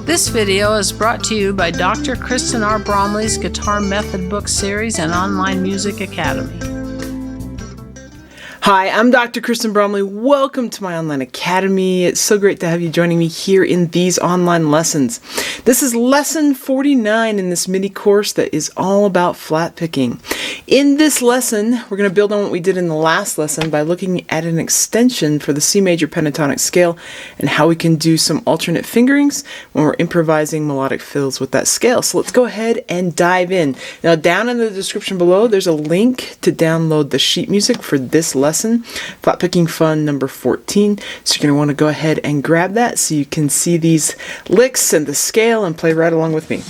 This video is brought to you by Dr. Kristen R. Bromley's Guitar Method Book Series and Online Music Academy. Hi, I'm Dr. Kristen Bromley. Welcome to my online academy. It's so great to have you joining me here in these online lessons. This is lesson 49 in this mini course that is all about flat picking. In this lesson, we're going to build on what we did in the last lesson by looking at an extension for the C major pentatonic scale and how we can do some alternate fingerings when we're improvising melodic fills with that scale. So let's go ahead and dive in. Now, down in the description below, there's a link to download the sheet music for this lesson. Flat Picking Fun number 14. So you're going to want to go ahead and grab that so you can see these licks and the scale and play right along with me.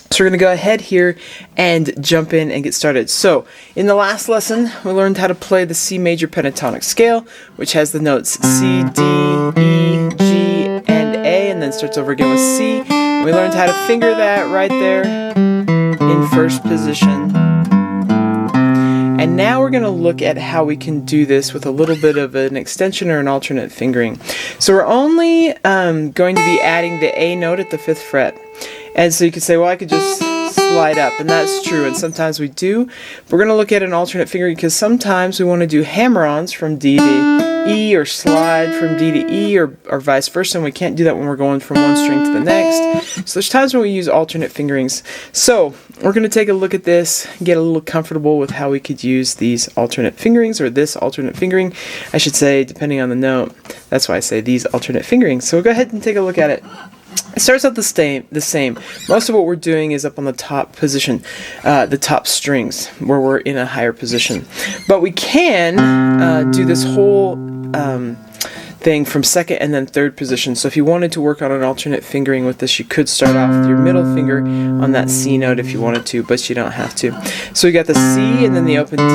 So we're going to go ahead here and jump in and get started. So in the last lesson, we learned how to play the C major pentatonic scale, which has the notes C, D, E, G, and A, and then starts over again with C. We learned how to finger that right there in first position. And now we're going to look at how we can do this with a little bit of an extension or an alternate fingering. So we're only going to be adding the A note at the 5th fret. And so you could say, well, I could just slide up, and that's true, and sometimes we do. We're going to look at an alternate fingering because sometimes we want to do hammer-ons from D to E or slide from D to E or vice versa, and we can't do that when we're going from one string to the next. So there's times when we use alternate fingerings. So we're going to take a look at this, get a little comfortable with how we could use these alternate fingerings, or this alternate fingering, I should say, depending on the note. That's why I say these alternate fingerings. So we'll go ahead and take a look at it. It starts out the same. Most of what we're doing is up on the top position, the top strings, where we're in a higher position. But we can do this whole thing from 2nd and then 3rd position. So if you wanted to work on an alternate fingering with this, you could start off with your middle finger on that C note if you wanted to, but you don't have to. So we got the C and then the open D,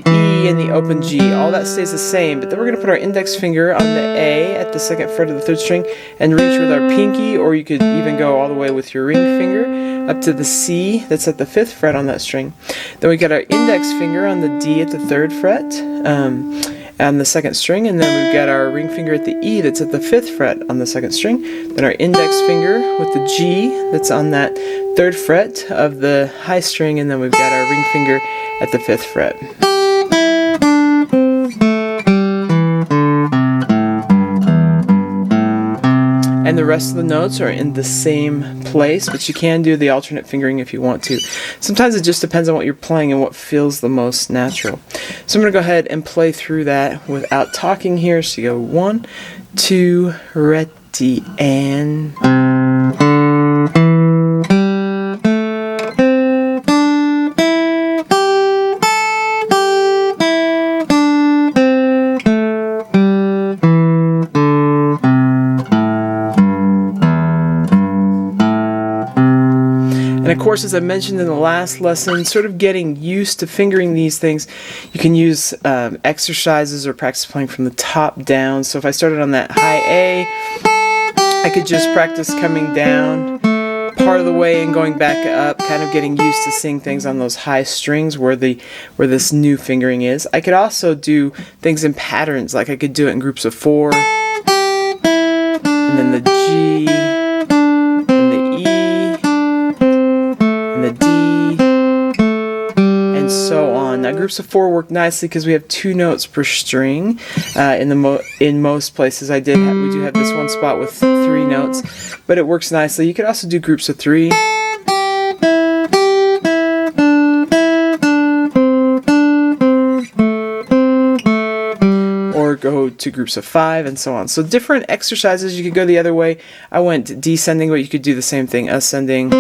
the E and the open G. All that stays the same, but then we're going to put our index finger on the A at the 2nd fret of the 3rd string and reach with our pinky, or you could even go all the way with your ring finger up to the C that's at the 5th fret on that string. Then we got our index finger on the D at the 3rd fret. On the 2nd string, and then we've got our ring finger at the E that's at the 5th fret on the 2nd string, then our index finger with the G that's on that 3rd fret of the high string, and then we've got our ring finger at the 5th fret. And the rest of the notes are in the same place, but you can do the alternate fingering if you want to. Sometimes it just depends on what you're playing and what feels the most natural. So I'm going to go ahead and play through that without talking here. So you go 1, 2, ready, and... And of course, as I mentioned in the last lesson, sort of getting used to fingering these things, you can use exercises or practice playing from the top down. So if I started on that high A, I could just practice coming down part of the way and going back up, kind of getting used to seeing things on those high strings where this new fingering is. I could also do things in patterns, like I could do it in groups of 4, and then the G, the D, and so on. Now groups of 4 work nicely because we have 2 notes per string. In most places we do have this one spot with 3 notes, but it works nicely. You could also do groups of 3. Or go to groups of 5 and so on. So different exercises. You could go the other way. I went descending, but you could do the same thing, ascending.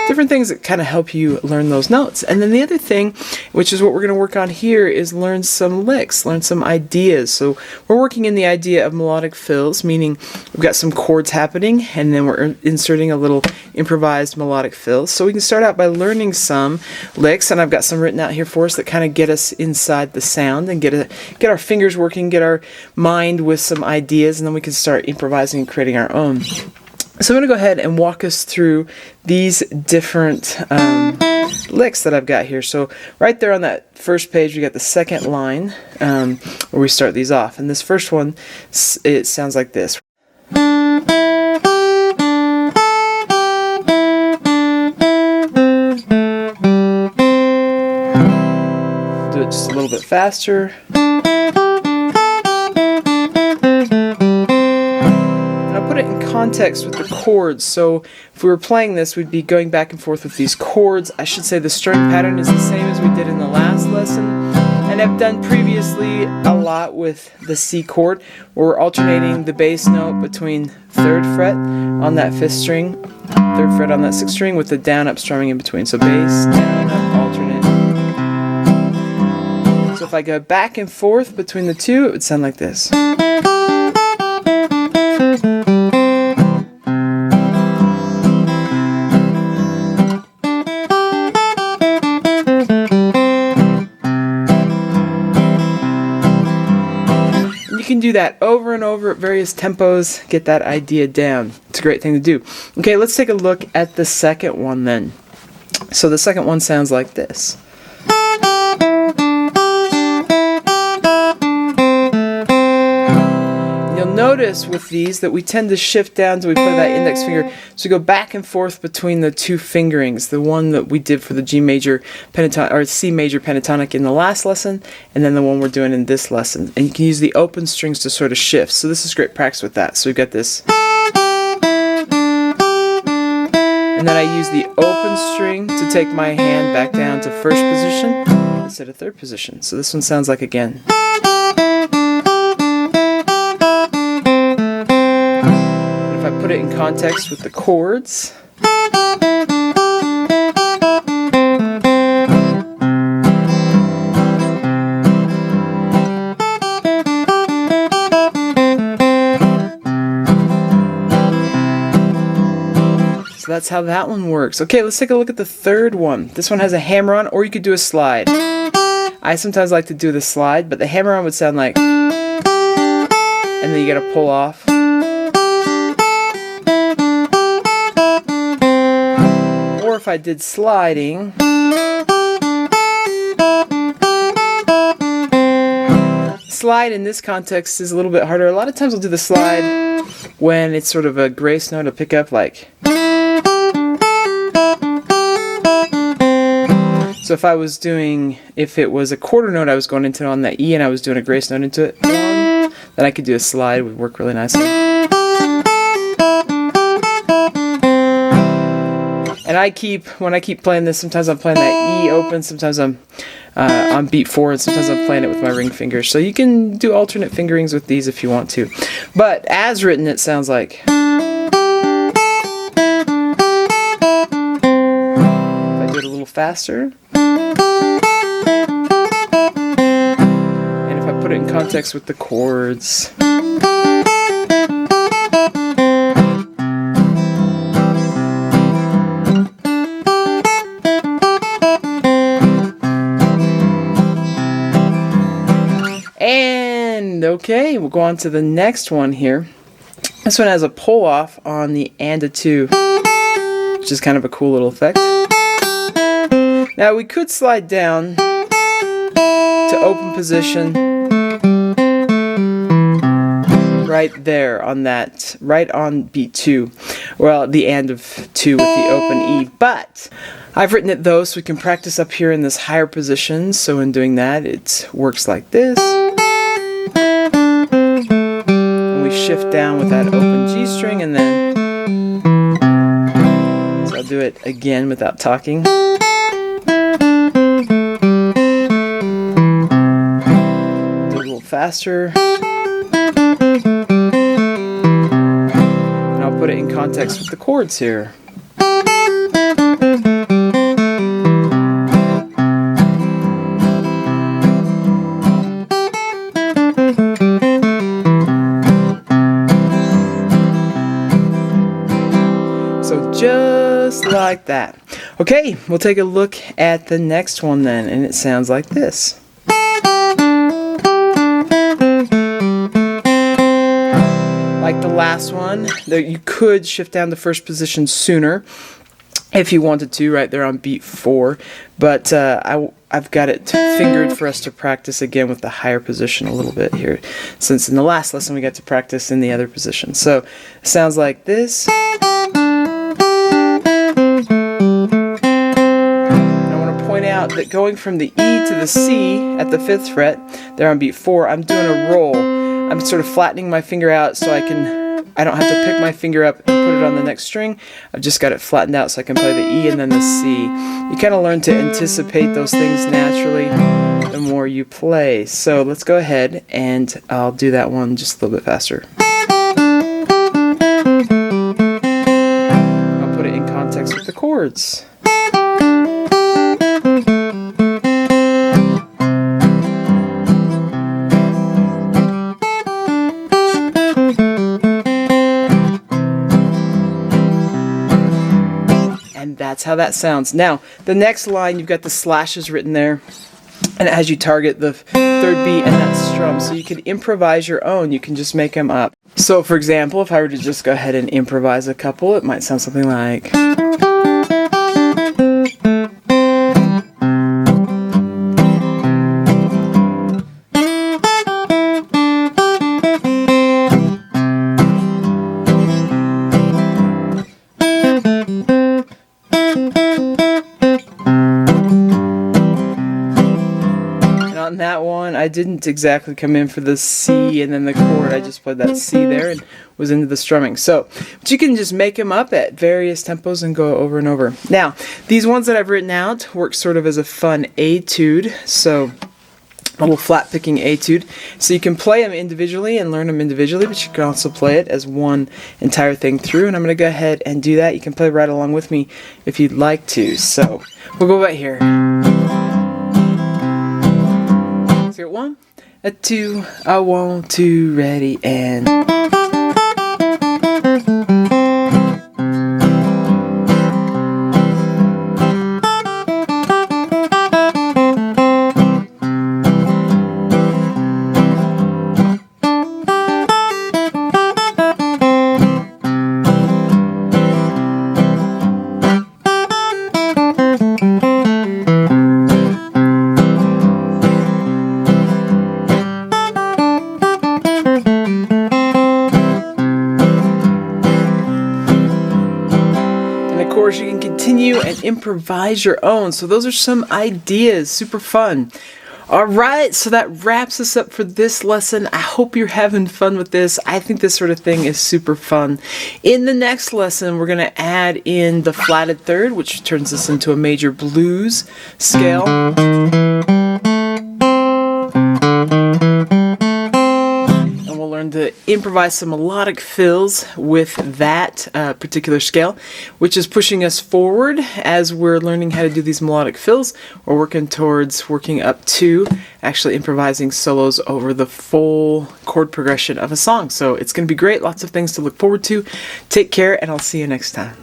Different things that kind of help you learn those notes. And then the other thing, which is what we're going to work on here, is learn some licks, learn some ideas. So we're working in the idea of melodic fills, meaning we've got some chords happening and then we're inserting a little improvised melodic fills. So we can start out by learning some licks, and I've got some written out here for us that kind of get us inside the sound and get our fingers working, get our mind with some ideas, and then we can start improvising and creating our own. So I'm going to go ahead and walk us through these different licks that I've got here. So right there on that first page, we got the second line where we start these off. And this first one, it sounds like this. Do it just a little bit faster. Put it in context with the chords. So if we were playing this, we'd be going back and forth with these chords. I should say the strumming pattern is the same as we did in the last lesson, and I've done previously a lot with the C chord, where we're alternating the bass note between 3rd fret on that 5th string, 3rd fret on that 6th string, with the down up strumming in between. So bass, down up, alternate. So if I go back and forth between the two, it would sound like this. You can do that over and over at various tempos, get that idea down. It's a great thing to do. Okay, let's take a look at the second one then. So the second one sounds like this. You'll notice with these that we tend to shift down till we play that index finger. So we go back and forth between the two fingerings, the one that we did for the G major pentatonic or C major pentatonic in the last lesson, and then the one we're doing in this lesson. And you can use the open strings to sort of shift. So this is great practice with that. So we've got this. And then I use the open string to take my hand back down to 1st position instead of 3rd position. So this one sounds like again. If I put it in context with the chords, so that's how that one works. Okay, let's take a look at the third one. This one has a hammer-on, or you could do a slide. I sometimes like to do the slide, but the hammer-on would sound like, and then you gotta pull off. Or if I did sliding, slide in this context is a little bit harder. A lot of times I'll do the slide when it's sort of a grace note to pick up, like. So if I was doing, if it was a quarter note I was going into on that E and I was doing a grace note into it, then I could do a slide. It would work really nicely. And when I keep playing this, sometimes I'm playing that E open, sometimes I'm on beat 4, and sometimes I'm playing it with my ring fingers. So you can do alternate fingerings with these if you want to. But as written, it sounds like. If I do it a little faster. And if I put it in context with the chords. And okay, we'll go on to the next one here. This one has a pull off on the and a 2, which is kind of a cool little effect. Now we could slide down to open position right there on that, right on beat 2, well, the and of 2 with the open E. But I've written it though, so we can practice up here in this higher position. So in doing that, it works like this. And we shift down with that open G string, and then, so I'll do it again without talking. Do a little faster. And I'll put it in context with the chords here. Just like that. Okay, we'll take a look at the next one then, and it sounds like this. Like the last one. There, you could shift down to first position sooner if you wanted to, right there on beat 4. But I've got it fingered for us to practice again with the higher position a little bit here, since in the last lesson we got to practice in the other position. So it sounds like this. Point out that going from the E to the C at the 5th fret, there on beat 4, I'm doing a roll. I'm sort of flattening my finger out so I don't have to pick my finger up and put it on the next string. I've just got it flattened out so I can play the E and then the C. You kind of learn to anticipate those things naturally the more you play. So let's go ahead and I'll do that one just a little bit faster. I'll put it in context with the chords. That's how that sounds. Now, the next line, you've got the slashes written there, and it has you target the 3rd beat and that strum. So you can improvise your own. You can just make them up. So, for example, if I were to just go ahead and improvise a couple, it might sound something like... that one, I didn't exactly come in for the C and then the chord. I just played that C there and was into the strumming. So, but you can just make them up at various tempos and go over and over. Now, these ones that I've written out work sort of as a fun etude. So, a little flat picking etude. So you can play them individually and learn them individually, but you can also play it as one entire thing through. And I'm going to go ahead and do that. You can play right along with me if you'd like to. So, we'll go right here. So 1, 2, I want to, ready, and... course, you can continue and improvise your own. So those are some ideas. Super fun. Alright, so that wraps us up for this lesson. I hope you're having fun with this. I think this sort of thing is super fun. In the next lesson, we're going to add in the flatted third, which turns us into a major blues scale. And we'll learn to improvise some melodic fills with that particular scale, which is pushing us forward as we're learning how to do these melodic fills. We're working towards working up to actually improvising solos over the full chord progression of a song. So it's going to be great. Lots of things to look forward to. Take care, and I'll see you next time.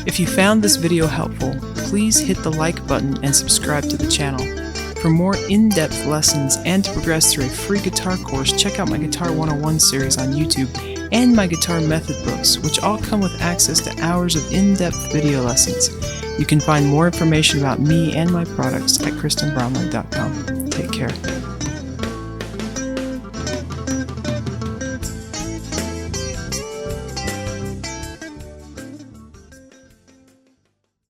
If you found this video helpful, please hit the like button and subscribe to the channel. For more in-depth lessons and to progress through a free guitar course, check out my Guitar 101 series on YouTube and my guitar method books, which all come with access to hours of in-depth video lessons. You can find more information about me and my products at KristenBromley.com. Take care.